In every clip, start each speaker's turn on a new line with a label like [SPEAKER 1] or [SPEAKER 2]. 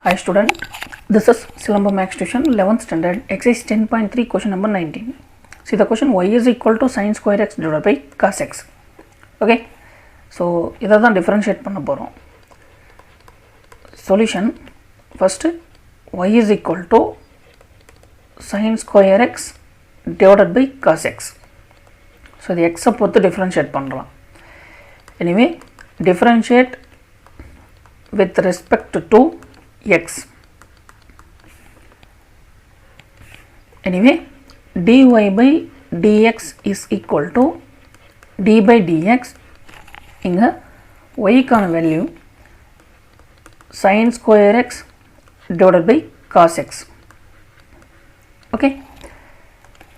[SPEAKER 1] Hi student, this is Silamba Max Tuition 11th standard exercise 10.3 question number 19. See the question, y is equal to sin square x divided by cos x. Okay, so இதை தான் differentiate பண்ண போகிறோம். Solution, first y is equal to sin square x divided by cos x. So the x பொறுத்து differentiate பண்ணலாம். Anyway, differentiate with respect to x. Anyway, dy by dx is equal to d by dx. இங்க y கான value sin square x divided by cos x. Okay.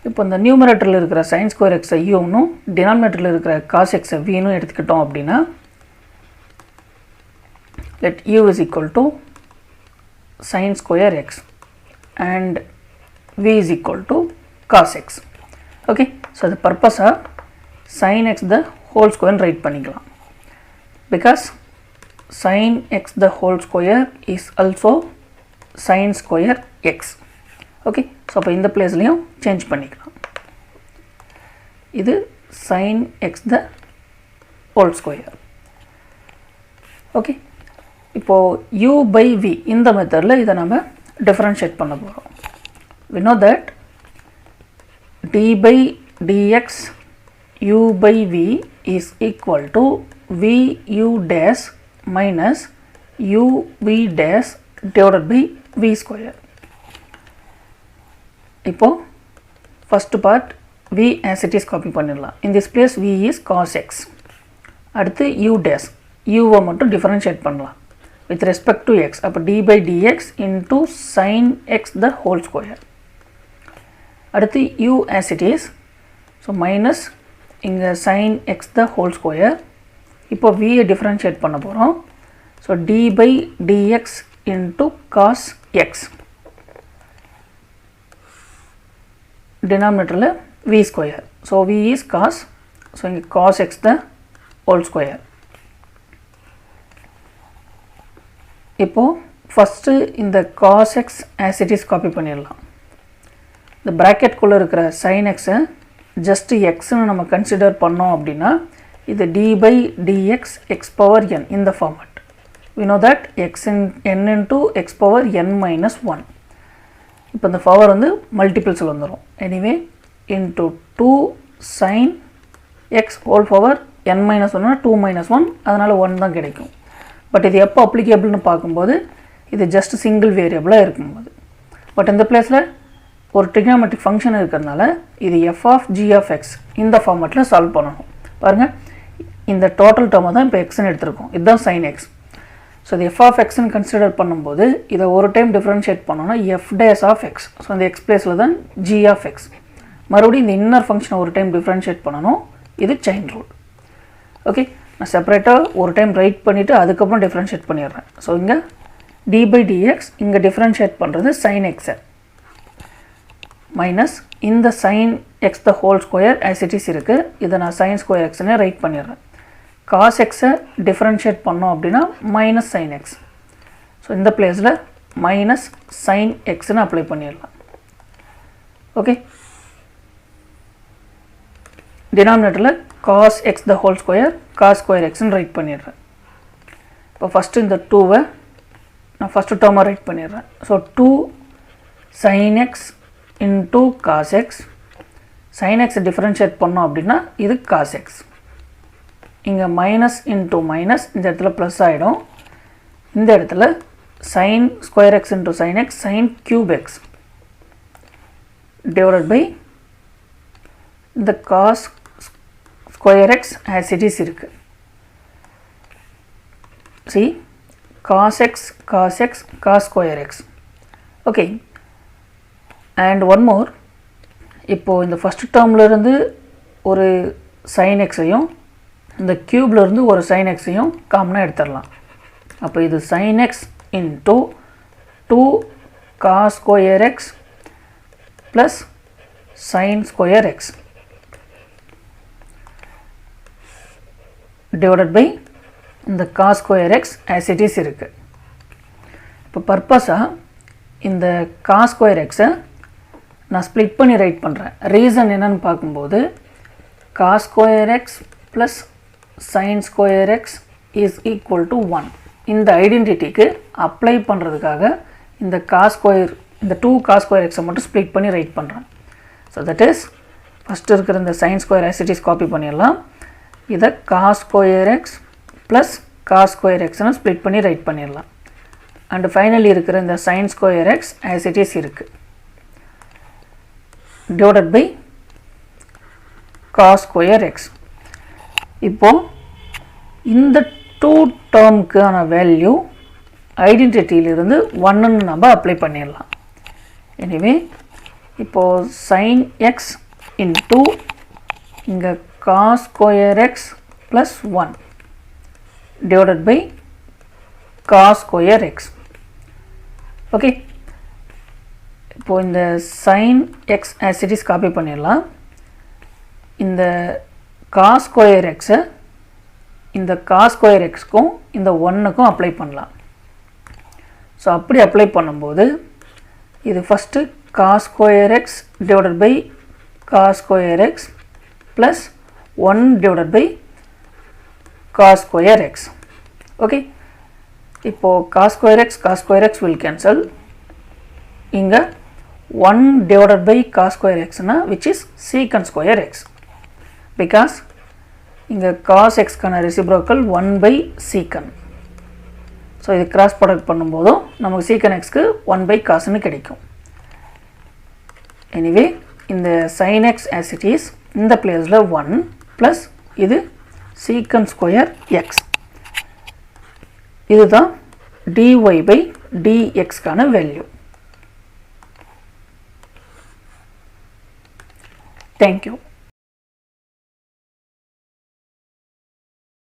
[SPEAKER 1] இப்போ இந்த நியூமரேட்டரில் இருக்கிற sin square x ஐயும் டினாமினேட்டரில் இருக்கிற cos x v எடுத்துக்கிட்டோம் அப்படின்னா let u is equal to sin square x and v is equal to cos x. Okay, so the purpose of sin x the whole square write பண்ணிக்கலாம் because sin x the whole square is also sin square x. Okay, so அப்போ இந்த பிளேஸ்லையும் change பண்ணிக்கலாம். இது sin x the whole square. Okay, இப்போ u by v இந்த மெத்தடில் இதை நம்ம டிஃபரன்ஷியேட் பண்ண போகிறோம். we know that d by dx u by v is equal to v u dash minus u v dash divided by v square. இப்போ first part v as it is copy பண்ணிடலாம். in this place v is cos x. அடுத்து u dash u-வை மட்டும் differentiate பண்ணலாம் with respect to x. அப்போ d by dx into sin x the whole square. அடுத்து u as it is, so minus இங்கே sin x the whole square. இப்போ v differentiate பண்ண போகிறோம். so d by dx into cos x. denominatorல v square. so v is cos, so இங்கே cos x the whole square. இப்போ first இந்த cos x as it is copy பண்ணிடலாம். இந்த ப்ராக்கெட்குள்ளே இருக்கிற sin x just எக்ஸ்ன்னு நம்ம கன்சிடர் பண்ணோம் அப்படின்னா இது d by dx x power n இந்த format. we know that n into x power n minus 1. இப்போ இந்த பவர் வந்து மல்டிபிள்ஸில் வந்துடும். Anyway into 2 sin x whole power n minus 1 2 minus 1 அதனால் 1 தான் கிடைக்கும். பட் இது எப்போ அப்ளிகேபிள்னு பார்க்கும்போது இது ஜஸ்ட் சிங்கிள் வேரியபிளாக இருக்கும்போது. பட் இந்த பிளேஸில் ஒரு ட்ரிக்னாமெட்ரிக் ஃபங்க்ஷன் இருக்கிறதுனால இது f of g of x இந்த ஃபார்மேட்டில் சால்வ் பண்ணணும். பாருங்கள், இந்த டோட்டல் டேர்மை தான் இப்போ எக்ஸ்ன்னு எடுத்திருக்கோம். இதுதான் sin x. ஸோ இது f of xன்னு கன்சிடர் பண்ணும்போது இதை ஒரு டைம் டிஃப்ரென்ஷியேட் பண்ணோன்னா f dash of x. So இந்த x பிளேஸில் தான் g of x. மறுபடியும் இந்த இன்னர் ஃபங்க்ஷனை ஒரு டைம் டிஃப்ரென்ஷியேட் பண்ணணும். இது செயின் ரூல். ஓகே, நான் செப்பரேட்டாக ஒரு டைம் ரைட் பண்ணிவிட்டு அதுக்கப்புறம் டிஃப்ரென்ஷியேட் பண்ணிடுறேன். ஸோ இங்கே d by dx இங்கே டிஃப்ரென்ஷியேட் பண்ணுறது sin x மைனஸ் இந்த sin x the whole square as it is இருக்குது. இதை நான் sin square xன்னு ரைட் பண்ணிடுறேன். cos x டிஃப்ரென்ஷியேட் பண்ணோம் அப்படின்னா மைனஸ் sin x. ஸோ இந்த பிளேஸில் மைனஸ் sin xன்னு அப்ளை பண்ணிடலாம். ஓகே, டினாமினேட்டரில் cos x the whole square cos square xன்னு ரைட் பண்ணிடுறேன். இப்போ ஃபஸ்ட்டு இந்த 2வை நான் ஃபஸ்ட்டு டேர்மாக ரைட் பண்ணிடுறேன். So 2 sin x into cos x. sin x differentiate பண்ணோம் அப்படின்னா இது cos x. இங்கே மைனஸ் இன்ட்டு மைனஸ் இந்த இடத்துல ப்ளஸ் ஆகிடும். இந்த இடத்துல sin square x into sin x sin cube x divided by இந்த cos square x as it is இருக்கு. see cos x cos x cos square x. okay, and one more. இப்போ இந்த first டேர்மில் இருந்து ஒரு sin x ஐயும் இந்த க்யூப்ல இருந்து ஒரு sin x ஐயும் காமனாக எடுத்துடலாம். அப்போ இது sin x into 2 cos square x plus sin square x divided by இந்த cos square x as it is இருக்கு. இப்போ பர்பஸாக இந்த காஸ் ஸ்கொயர் எக்ஸை நான் ஸ்ப்ளிட் பண்ணி ரைட் பண்ணுறேன். ரீசன் என்னன்னு பார்க்கும்போது cos square x plus sine square x is equal to 1 இந்த ஐடென்டிட்டிக்கு அப்ளை பண்ணுறதுக்காக இந்த காஸ் ஸ்கொயர் இந்த 2 காஸ் ஸ்கொயர் எக்ஸை மட்டும் ஸ்ப்ளிட் பண்ணி ரைட் பண்ணுறேன். ஸோ தட் இஸ் ஃபஸ்ட்டு இருக்கிற இந்த sine square as it is copy பண்ணிடலாம். இதை cos square x plus cos square எக்ஸ்னு ஸ்ப்ளிட் பண்ணி ரைட் பண்ணிடலாம். அண்டு ஃபைனலி இருக்கிற இந்த sine square x as it is இருக்குது divided by cos square x. இப்போது இந்த 2 டேர்முக்கான வேல்யூ ஐடென்டிட்டியிலிருந்து 1ன்னு நம்ம அப்ளை பண்ணிடலாம். எனிவே இப்போது சைன் எக்ஸ் இன்டூ இங்கே cos square x plus 1 divided by cos square x. Okay, இப்போது இந்த sin x as it is copy பண்ணிடலாம். இந்த cos square x இந்த cos square xக்கும் இந்த 1க்கும் அப்ளை பண்ணலாம். ஸோ அப்படி அப்ளை பண்ணும்போது இது first cos square x divided by cos square x plus 1 divided by cos square x. Okay, இப்போது cos square x will cancel. இங்கே 1 divided by cos square x which is secant square x because இங்கே cos x கான reciprocal 1 by secant. So இது cross product பண்ணும்போதும் நமக்கு secant xக்கு 1 by cosன்னு கிடைக்கும். Anyway இந்த sin x as it is இந்த பிளேஸில் 1 ப்ளஸ் இது secant square x. இதுதான் dy by dx கான வேல்யூ. Thank you.